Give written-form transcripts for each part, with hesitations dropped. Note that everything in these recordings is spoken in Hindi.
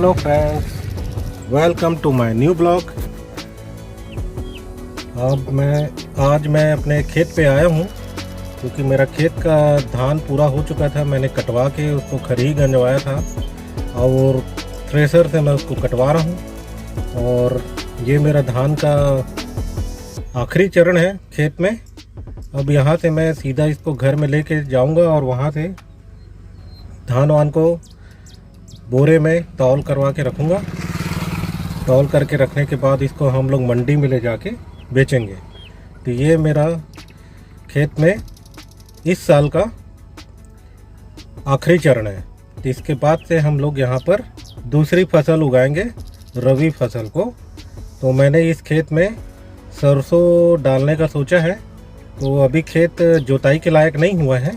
Hello friends, welcome to my new blog. आज मैं अपने खेत पे आया हूँ क्योंकि मेरा खेत का धान पूरा हो चुका था। मैंने कटवा के उसको खरी गंजवाया था और थ्रेसर से मैं उसको कटवा रहा हूँ। और ये मेरा धान का आखिरी चरण है खेत में। अब यहाँ से मैं सीधा इसको घर में लेके जाऊँगा और वहाँ से धान वान को बोरे में तौल करवा के रखूँगा। तौल करके रखने के बाद इसको हम लोग मंडी में ले जाके बेचेंगे। तो ये मेरा खेत में इस साल का आखिरी चरण है। तो इसके बाद से हम लोग यहाँ पर दूसरी फसल उगाएंगे, रबी फसल को। तो मैंने इस खेत में सरसों डालने का सोचा है। तो अभी खेत जोताई के लायक नहीं हुआ है,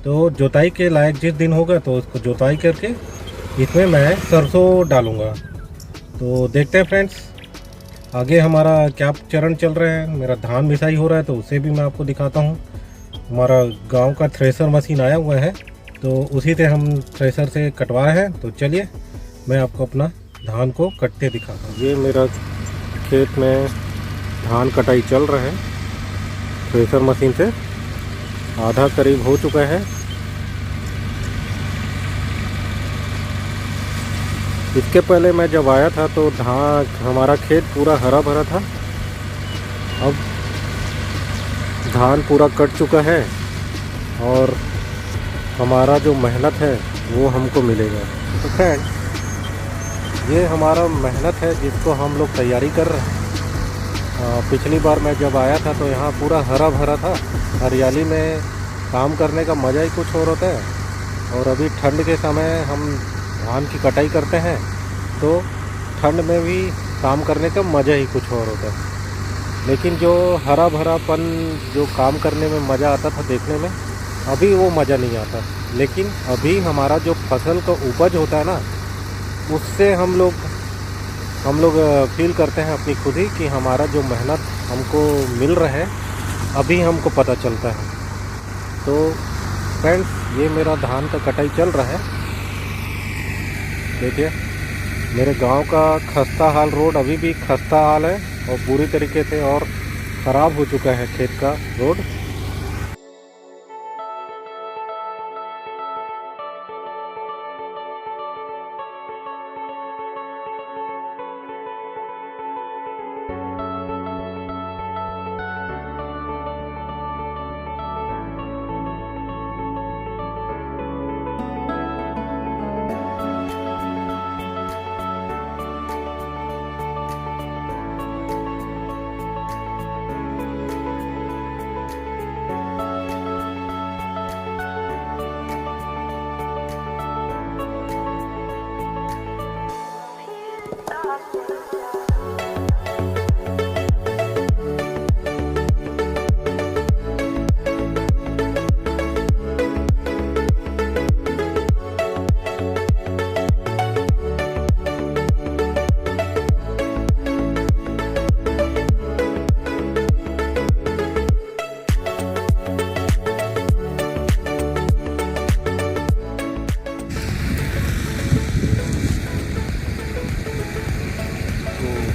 तो जोताई के लायक जिस दिन होगा तो उसको जोताई करके इसमें मैं सरसों डालूँगा। तो देखते हैं फ्रेंड्स आगे हमारा क्या चरण चल रहा है। मेरा धान मिसाई हो रहा है तो उसे भी मैं आपको दिखाता हूँ। हमारा गांव का थ्रेसर मशीन आया हुआ है तो उसी से हम थ्रेसर से कटवा रहे हैं। तो चलिए मैं आपको अपना धान को कटते दिखाता हूँ। ये मेरा खेत में धान कटाई चल रहा है थ्रेसर मशीन से। आधा करीब हो चुका है। इसके पहले मैं जब आया था तो हमारा खेत पूरा हरा भरा था। अब धान पूरा कट चुका है और हमारा जो मेहनत है वो हमको मिलेगा। तो फ्रेंड्स ये हमारा मेहनत है जिसको हम लोग तैयारी कर रहे हैं। पिछली बार मैं जब आया था तो यहाँ पूरा हरा भरा था। हरियाली में काम करने का मज़ा ही कुछ और होता है। और अभी ठंड के समय हम धान की कटाई करते हैं तो ठंड में भी काम करने का मज़ा ही कुछ और होता है। लेकिन जो हरा भरापन जो काम करने में मज़ा आता था देखने में, अभी वो मज़ा नहीं आता। लेकिन अभी हमारा जो फसल का उपज होता है ना, उससे हम लोग फील करते हैं अपनी खुद ही कि हमारा जो मेहनत हमको मिल रहा है अभी हमको पता चलता है। तो फ्रेंड्स ये मेरा धान का कटाई चल रहा है। देखिए मेरे गांव का खस्ता हाल रोड अभी भी खस्ता हाल है और पूरी तरीके से और ख़राब हो चुका है खेत का रोड।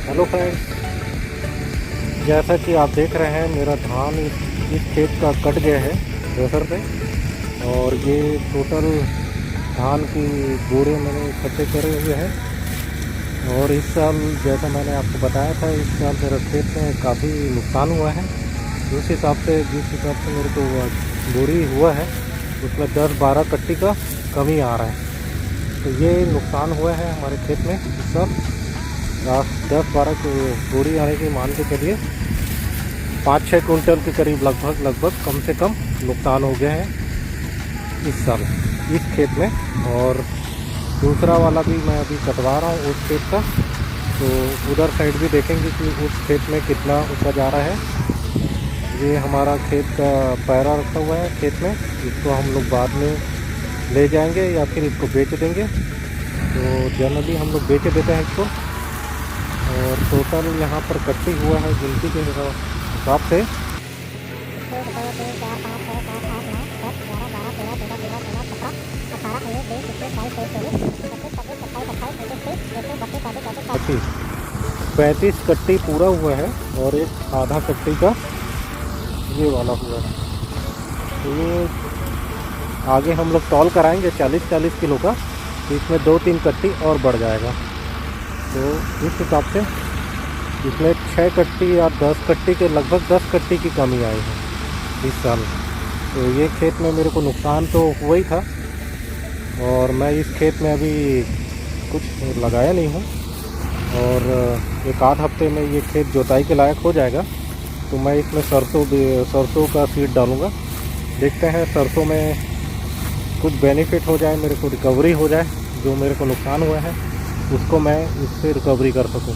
हेलो फ्रेंड्स, जैसा कि आप देख रहे हैं मेरा धान इस खेत का कट गया है थ्रेसर से। और ये टोटल धान की बोरे मैंने इकट्ठे करे हुए हैं। और इस साल जैसा मैंने आपको बताया था, इस साल मेरा खेत में काफ़ी नुकसान हुआ है। जिस हिसाब से मेरे को बोरी हुआ है उसमें 10-12 कट्टी का कमी आ रहा है। तो ये नुकसान हुआ है हमारे खेत में इस साल। 10-12 बोरी आने की मान के चलिए 5-6 कुंटल के करीब लगभग कम से कम नुकसान हो गया है इस साल इस खेत में। और दूसरा वाला भी मैं अभी कटवा रहा हूँ उस खेत का। तो उधर साइड भी देखेंगे कि उस खेत में कितना उपज आ रहा है। ये हमारा खेत का पैरा रखा हुआ है खेत में, इसको हम लोग बाद में ले जाएंगे या फिर इसको बेच देंगे। तो जनरली हम लोग बेच देते हैं इसको। और टोटल यहाँ पर कट्टी हुआ है गिनती के हिसाब से 35 कट्टी पूरा हुआ है और एक आधा कट्टी का ये वाला हुआ है। तो ये आगे हम लोग तौल कराएंगे 40-40 किलो का, तो इसमें 2-3 कट्टी और बढ़ जाएगा। तो इस हिसाब से इसमें 6 कट्टी या 10 कट्टी के लगभग 10 कट्टी की कमी आई है इस साल। तो ये खेत में मेरे को नुकसान तो हुआ ही था और मैं इस खेत में अभी कुछ लगाया नहीं हूँ और एक आध हफ्ते में ये खेत जोताई के लायक हो जाएगा। तो मैं इसमें सरसों का सीड डालूँगा। देखते हैं सरसों में कुछ बेनिफिट हो जाए, मेरे को रिकवरी हो जाए, जो मेरे को नुकसान हुआ है उसको मैं इससे रिकवरी कर सकूँ।